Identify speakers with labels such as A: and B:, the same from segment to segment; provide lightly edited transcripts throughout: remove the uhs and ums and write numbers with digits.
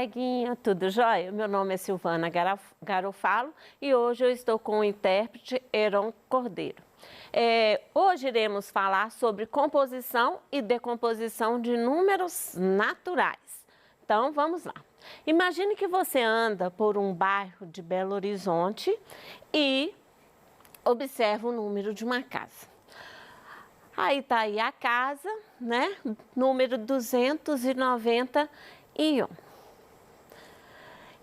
A: coleguinha, tudo jóia? Meu nome é Silvana Garofalo e hoje eu estou com o intérprete Heron Cordeiro. Hoje iremos falar sobre composição e decomposição de números naturais. Então, vamos lá. Imagine que você anda por um bairro de Belo Horizonte e observa o número de uma casa. Aí tá aí a casa, né? Número 291.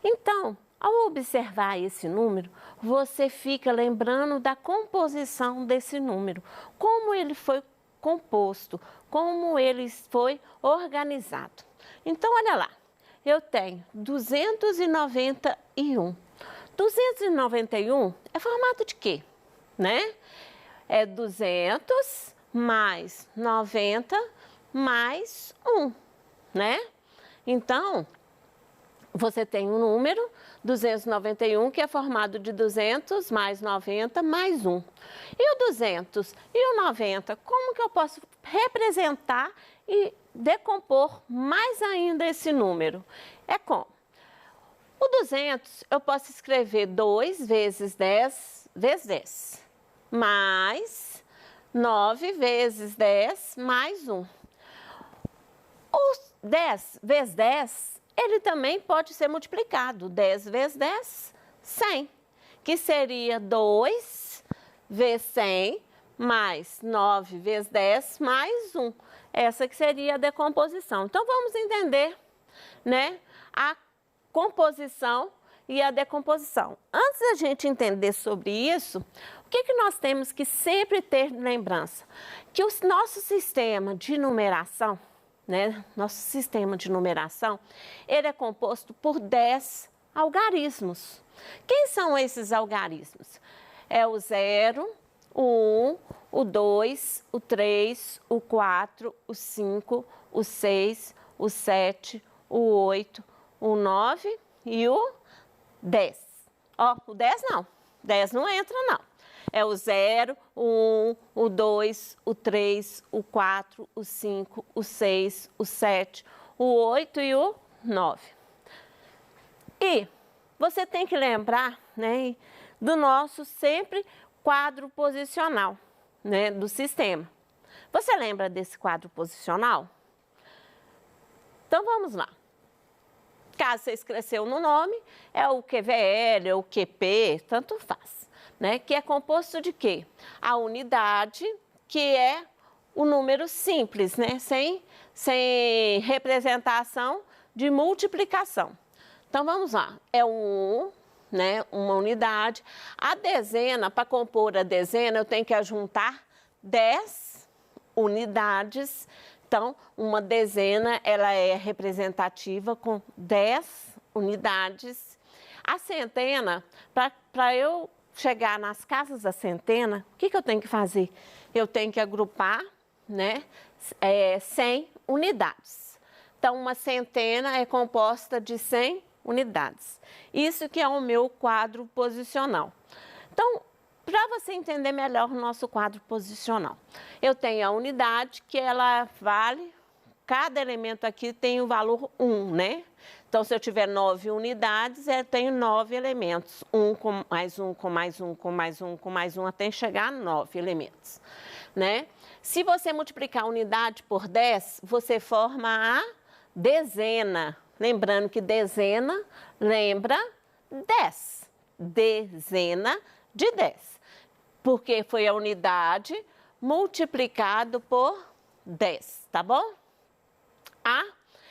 A: Então, ao observar esse número, você fica lembrando da composição desse número, como ele foi composto, como ele foi organizado. Então, olha lá, eu tenho 291. 291 é formato de quê? Né? É 200 mais 90 mais 1, né? Então, você tem um número, 291, que é formado de 200 mais 90 mais 1. E o 200 e o 90, como que eu posso representar e decompor mais ainda esse número? É como? O 200, eu posso escrever 2 vezes 10 vezes 10, mais 9 vezes 10 mais 1. O 10 vezes 10, ele também pode ser multiplicado. 10 vezes 10, 100, que seria 2 vezes 100 mais 9 vezes 10 mais 1. Essa que seria a decomposição. Então, vamos entender, né, a composição e a decomposição. Antes da gente entender sobre isso, o que nós temos que sempre ter lembrança? Que o nosso sistema de numeração, né, ele é composto por 10 algarismos. Quem são esses algarismos? É o 0, o 1, o 2, o 3, o 4, o 5, o 6, o 7, o 8, o 9 e o 10. Ó, o 10 não. 10 não entra, não. É o 0, o 1, o 2, o 3, o 4, o 5, o 6, o 7, o 8 e o 9. E você tem que lembrar, né, do nosso sempre quadro posicional, né, do sistema. Você lembra desse quadro posicional? Então, vamos lá. Caso você esqueceu no nome, é o QVL, é o QP, tanto faz, né? Que é composto de quê? A unidade, que é o número simples, né? Sem representação de multiplicação. Então, vamos lá. É o 1, né? Uma unidade. A dezena, para compor a dezena, eu tenho que ajuntar 10 unidades. Então, uma dezena, ela é representativa com 10 unidades. A centena, para eu chegar nas casas da centena, o que eu tenho que fazer? Eu tenho que agrupar, né, 100 unidades. Então, uma centena é composta de 100 unidades. Isso que é o meu quadro posicional. Então, para você entender melhor o nosso quadro posicional, eu tenho a unidade que ela vale, cada elemento aqui tem o valor 1, né? Então, se eu tiver 9 unidades, eu tenho 9 elementos. 1 com mais 1, com mais 1, com mais 1, com mais 1, até chegar a 9 elementos, né? Se você multiplicar a unidade por 10, você forma a dezena. Lembrando que dezena lembra 10. Dezena de 10. Porque foi a unidade multiplicado por 10, tá bom? A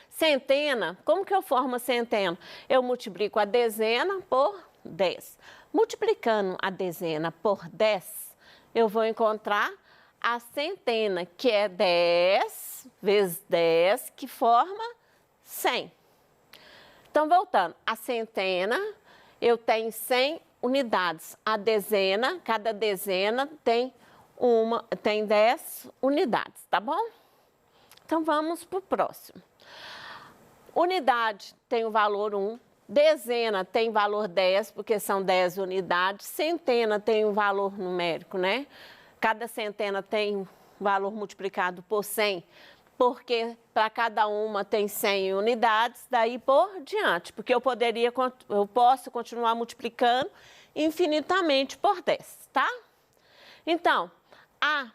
A: centena, como que eu formo a centena? Eu multiplico a dezena por 10. Multiplicando a dezena por 10, eu vou encontrar a centena, que é 10 vezes 10, que forma 100. Então, voltando, a centena, eu tenho 100 unidades. A dezena, cada dezena tem 10 unidades, tá bom? Então, vamos para o próximo. Unidade tem o valor 1, dezena tem valor 10, porque são 10 unidades, centena tem um valor numérico, né? Cada centena tem valor multiplicado por 100, porque para cada uma tem 100 unidades, daí por diante, porque eu posso continuar multiplicando infinitamente por 10, tá? Então, a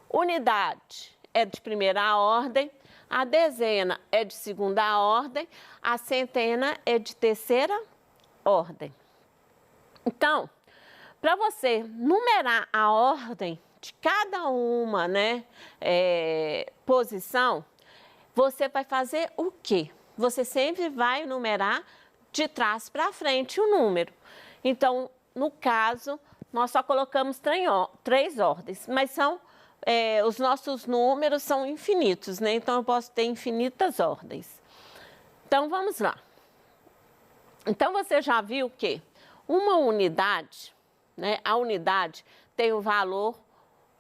A: unidade é de primeira ordem, a dezena é de segunda ordem, a centena é de terceira ordem. Então, para você numerar a ordem de cada uma, né, posição, você vai fazer o quê? Você sempre vai numerar de trás para frente o número. Então, no caso, nós só colocamos 3 ordens, mas os nossos números são infinitos, né? Então, eu posso ter infinitas ordens. Então, vamos lá. Então, você já viu que uma unidade, né? A unidade tem o valor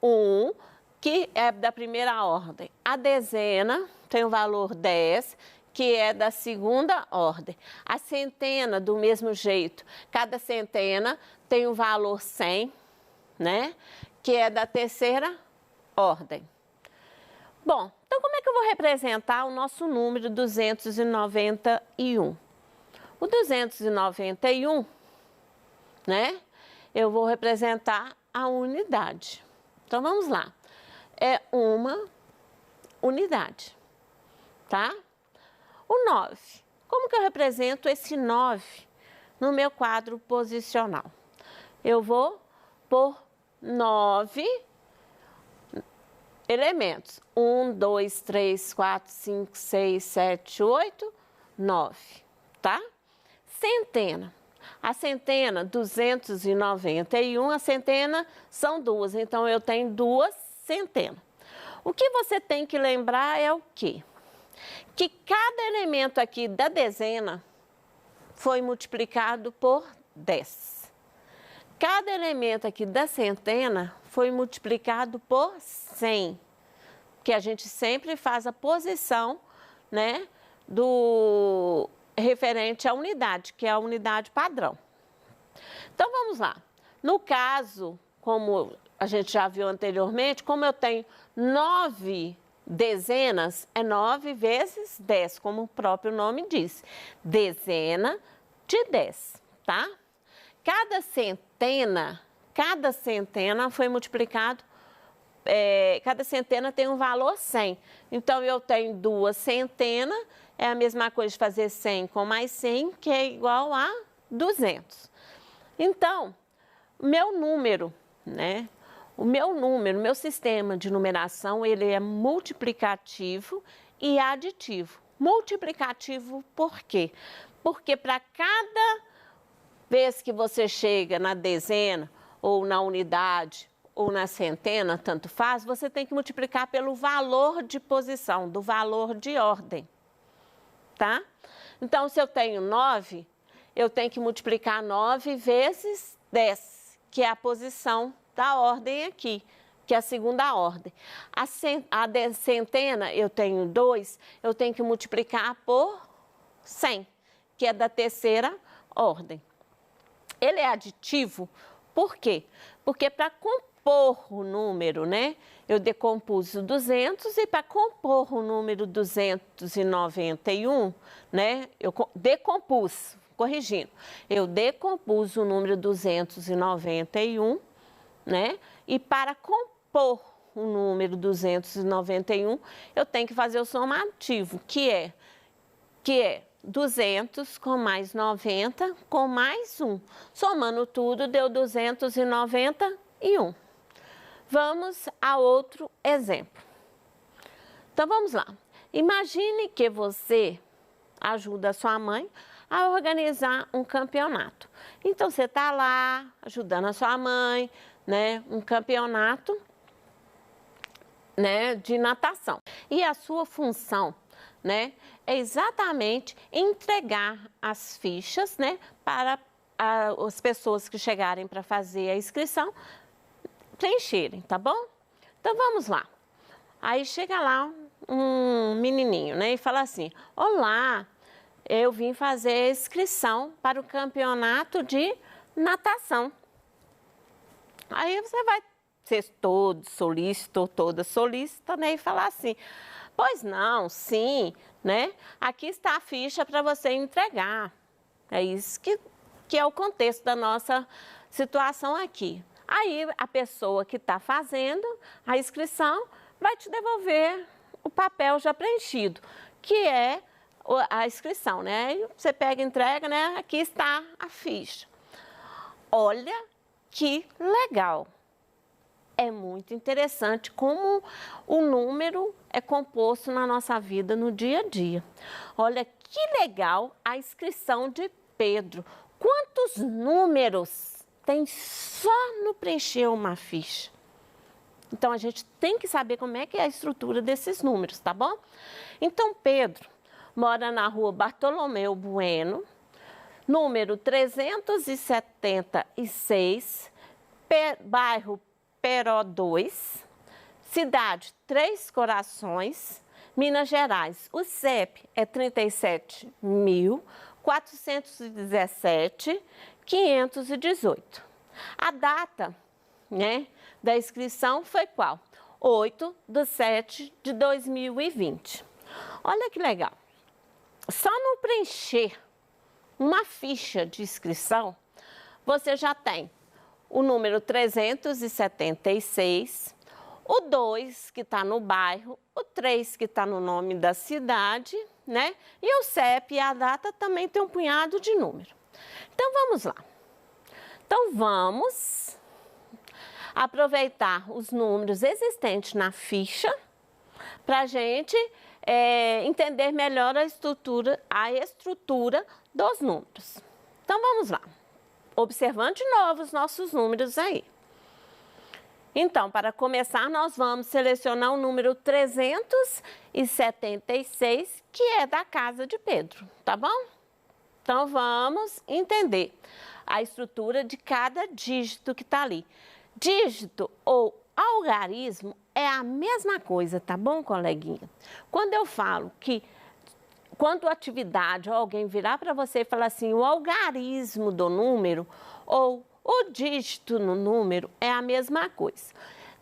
A: 1, que é da primeira ordem. A dezena tem o valor 10, que é da segunda ordem. A centena, do mesmo jeito, cada centena tem o valor 100, né? Que é da terceira ordem. Bom, então como é que eu vou representar o nosso número 291? O 291, né? Eu vou representar a unidade. Então, vamos lá. É uma unidade, tá? O 9. Como que eu represento esse 9 no meu quadro posicional? Eu vou por 9 elementos. 1, 2, 3, 4, 5, 6, 7, 8, 9, tá? Centena. A centena, 291, a centena são 2, então eu tenho 2 centenas. O que você tem que lembrar é o quê? Que cada elemento aqui da dezena foi multiplicado por 10. Cada elemento aqui da centena foi multiplicado por 100, que a gente sempre faz a posição, né, do referente à unidade, que é a unidade padrão. Então, vamos lá. No caso, como a gente já viu anteriormente, como eu tenho 9 dezenas, é 9 vezes 10, como o próprio nome diz. Dezena de 10, tá? Cada centena foi multiplicado, cada centena tem um valor 100. Então, eu tenho 2 centenas, é a mesma coisa de fazer 100 com mais 100, que é igual a 200. Então, meu número, né? O meu sistema de numeração, ele é multiplicativo e aditivo. Multiplicativo por quê? Porque para cada vez que você chega na dezena, ou na unidade, ou na centena, tanto faz, você tem que multiplicar pelo valor de posição, do valor de ordem, tá? Então, se eu tenho 9, eu tenho que multiplicar 9 vezes 10, que é a posição da ordem aqui, que é a segunda ordem. A centena, eu tenho 2, eu tenho que multiplicar por 100, que é da terceira ordem. Ele é aditivo, por quê? Porque para compor o número, né, eu decompus o 200 e para compor o número 291, né, eu decompus, corrigindo, eu decompus o número 291, né, e para compor o número 291, eu tenho que fazer o somativo, que é 200 com mais 90 com mais 1. Somando tudo, deu 291. Vamos a outro exemplo. Então, vamos lá. Imagine que você ajuda a sua mãe a organizar um campeonato. Então, você está lá ajudando a sua mãe, né, um campeonato, né, de natação. E a sua função, né, é exatamente entregar as fichas, né, para as pessoas que chegarem para fazer a inscrição preencherem, tá bom? Então, vamos lá. Aí chega lá um menininho, né, e fala assim: olá, eu vim fazer a inscrição para o campeonato de natação. Aí você vai ser todo solícito ou toda solícita, né? E falar assim, pois não, sim, né? Aqui está a ficha para você entregar. É isso que é o contexto da nossa situação aqui. Aí a pessoa que está fazendo a inscrição vai te devolver o papel já preenchido, que é a inscrição, né? Aí você pega e entrega, né? Aqui está a ficha. Olha que legal! É muito interessante como o número é composto na nossa vida no dia a dia. Olha que legal a inscrição de Pedro. Quantos números tem só no preencher uma ficha? Então, a gente tem que saber como é que é a estrutura desses números, tá bom? Então, Pedro mora na rua Bartolomeu Bueno, número 376, bairro Peró 2, cidade Três Corações, Minas Gerais. O CEP é 37.417.518. A data, né, da inscrição foi qual? 8/7/2020. Olha que legal. Só no preencher uma ficha de inscrição, você já tem o número 376, o 2 que está no bairro, o 3 que está no nome da cidade, né? E o CEP e a data também tem um punhado de número. Então, vamos lá. Então, vamos aproveitar os números existentes na ficha para a gente entender melhor a estrutura dos números. Então, vamos lá. Observando de novo os nossos números aí. Então, para começar, nós vamos selecionar o número 376, que é da casa de Pedro, tá bom? Então, vamos entender a estrutura de cada dígito que está ali. Dígito ou algarismo é a mesma coisa, tá bom, coleguinha? Quando eu falo que, quando a atividade ou alguém virar para você e falar assim, o algarismo do número ou o dígito no número é a mesma coisa.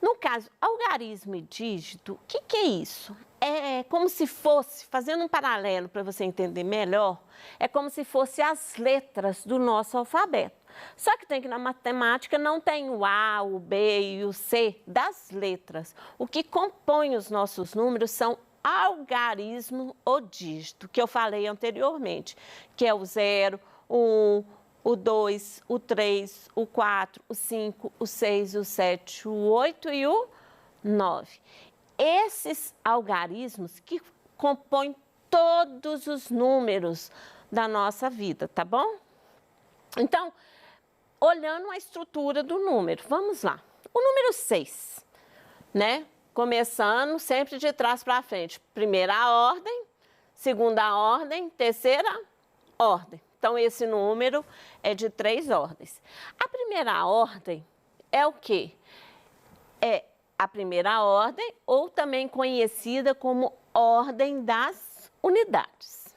A: No caso, algarismo e dígito, o que é isso? É como se fosse, fazendo um paralelo para você entender melhor, é como se fosse as letras do nosso alfabeto. Só que tem que na matemática não tem o A, o B e o C das letras. O que compõe os nossos números são algarismo ou dígito, que eu falei anteriormente, que é o 0, o 1, o 2, o 3, o 4, o 5, o 6, o 7, o 8 e o 9. Esses algarismos que compõem todos os números da nossa vida, tá bom? Então, olhando a estrutura do número, vamos lá. O número 6, né? Começando sempre de trás para frente. Primeira ordem, segunda ordem, terceira ordem. Então, esse número é de 3 ordens. A primeira ordem é o quê? É a primeira ordem, ou também conhecida como ordem das unidades.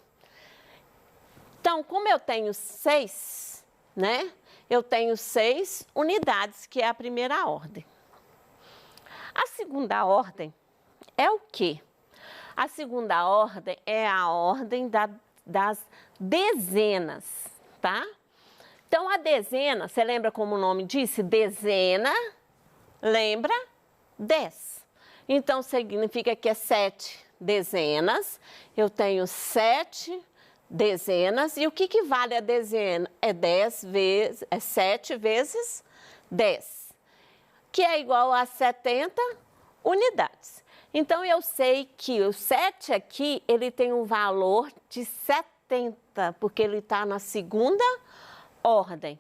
A: Então, como eu tenho 6, né? Eu tenho 6 unidades, que é a primeira ordem. A segunda ordem é o quê? A segunda ordem é a ordem das dezenas, tá? Então, a dezena, você lembra como o nome disse? Dezena, lembra? 10. Então, significa que é 7 dezenas. Eu tenho 7 dezenas. E o que vale a dezena? É 7 vezes 10, que é igual a 70 unidades. Então, eu sei que o 7 aqui, ele tem um valor de 70, porque ele está na segunda ordem.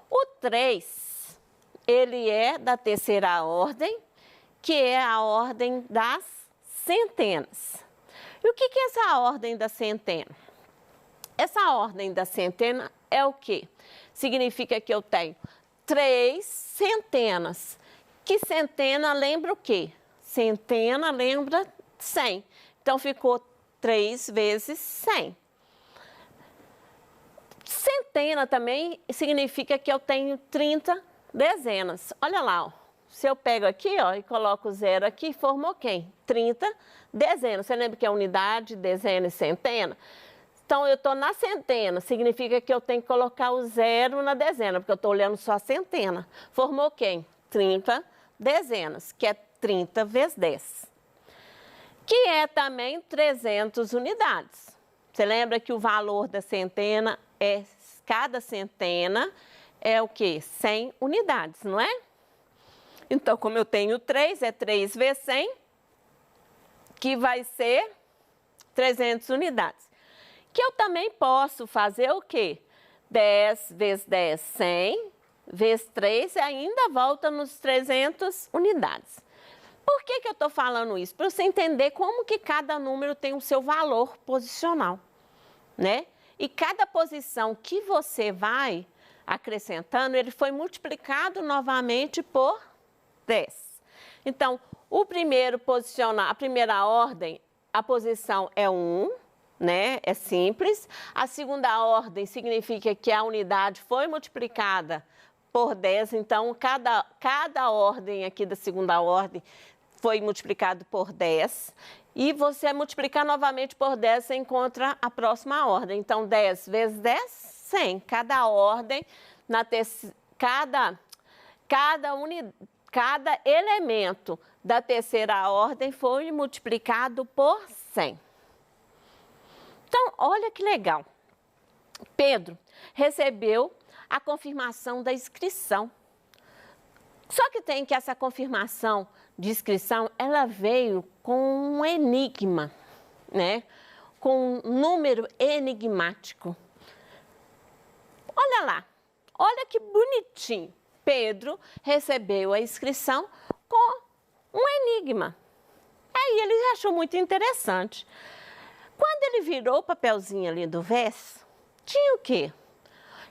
A: O 3, ele é da terceira ordem, que é a ordem das centenas. E o que é essa ordem da centena? Essa ordem da centena é o quê? Significa que eu tenho 3 centenas. Que centena lembra o quê? Centena lembra 100. Então, ficou 3 vezes 100. Centena também significa que eu tenho 30 dezenas. Olha lá, ó. se eu pego aqui, ó, e coloco 0 aqui, formou quem? 30 dezenas. Você lembra que é unidade, dezena e centena? Então, eu estou na centena, significa que eu tenho que colocar o 0 na dezena, porque eu estou olhando só a centena. Formou quem? 30 dezenas, que é 30 vezes 10. Que é também 300 unidades. Você lembra que o valor da centena é, cada centena é o quê? 100 unidades, não é? Então, como eu tenho 3, é 3 vezes 100, que vai ser 300 unidades. Que eu também posso fazer o quê? 10 vezes 10, 100, vezes 3, e ainda volta nos 300 unidades. Por que eu estou falando isso? Para você entender como que cada número tem o seu valor posicional, né? E cada posição que você vai acrescentando, ele foi multiplicado novamente por 10. Então, o primeiro posicionar, a primeira ordem, a posição é 1, né? É simples. A segunda ordem significa que a unidade foi multiplicada por 10, então cada ordem aqui da segunda ordem foi multiplicado por 10. E você multiplicar novamente por 10, você encontra a próxima ordem. Então, 10 vezes 10, 100. Cada ordem, cada elemento da terceira ordem foi multiplicado por 100. Então, olha que legal. Pedro recebeu a confirmação da inscrição. Só que tem que essa confirmação de inscrição, ela veio com um enigma, né? Com um número enigmático. Olha lá, olha que bonitinho. Pedro recebeu a inscrição com um enigma. Aí ele achou muito interessante. Quando ele virou o papelzinho ali do verso, tinha o quê?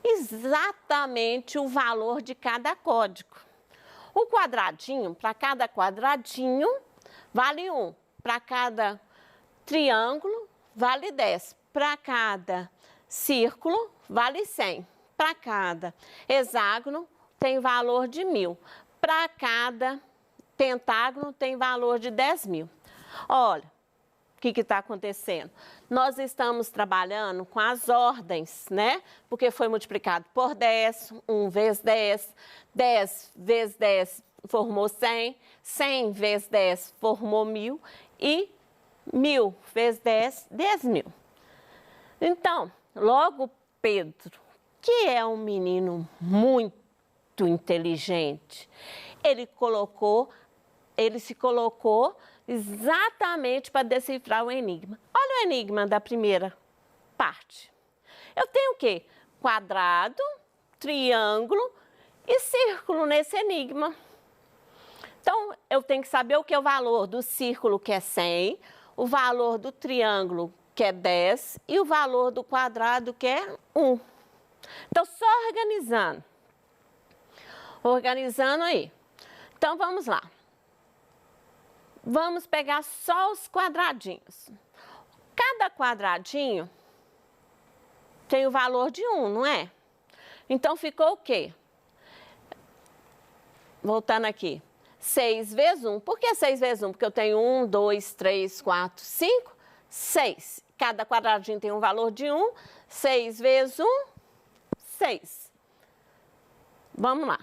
A: Exatamente o valor de cada código. O quadradinho, para cada quadradinho, vale 1. Para cada triângulo, vale 10. Para cada círculo, vale 100. Para cada hexágono, tem valor de 1000. Para cada pentágono, tem valor de 10.000. Olha, o que está acontecendo? Nós estamos trabalhando com as ordens, né? Porque foi multiplicado por 10, 1 vezes 10, 10 vezes 10 formou 100, 100 vezes 10 formou 1000 e 1000 vezes 10, 10.000. Então, logo Pedro, que é um menino muito inteligente, ele se colocou exatamente para decifrar o enigma. Olha o enigma da primeira parte. Eu tenho o quê? Quadrado, triângulo e círculo nesse enigma. Então, eu tenho que saber o que é o valor do círculo, que é 100, o valor do triângulo, que é 10, e o valor do quadrado, que é 1. Então, só organizando. Organizando aí. Então, vamos lá. Vamos pegar só os quadradinhos. Cada quadradinho tem o valor de 1, não é? Então, ficou o quê? Voltando aqui. 6 vezes 1. Por que 6 vezes 1? Porque eu tenho 1, 2, 3, 4, 5, 6. Cada quadradinho tem um valor de 1. 6 vezes 1, 6. Vamos lá.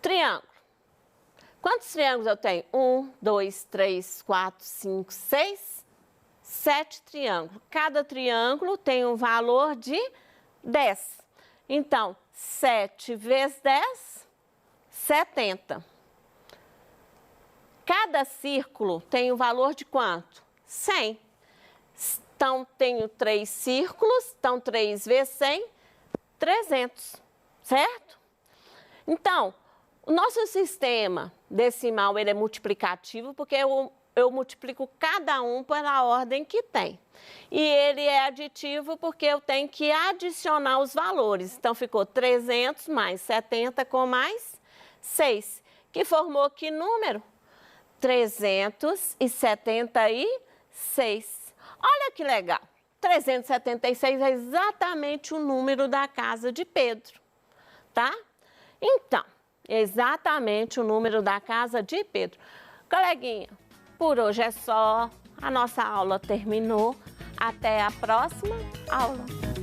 A: Triângulo. Quantos triângulos eu tenho? 1, 2, 3, 4, 5, 6, 7 triângulos. Cada triângulo tem um valor de 10. Então, 7 vezes 10, 70. Cada círculo tem um valor de quanto? 100. Então, tenho 3 círculos, então 3 vezes 100, 300, certo? Então, o nosso sistema decimal ele é multiplicativo porque eu multiplico cada um pela ordem que tem. E ele é aditivo porque eu tenho que adicionar os valores. Então, ficou 300 mais 70 com mais 6, que formou que número? 376. Olha que legal! 376 é exatamente o número da casa de Pedro, tá? Então, exatamente o número da casa de Pedro. Coleguinha, por hoje é só. A nossa aula terminou. Até a próxima aula.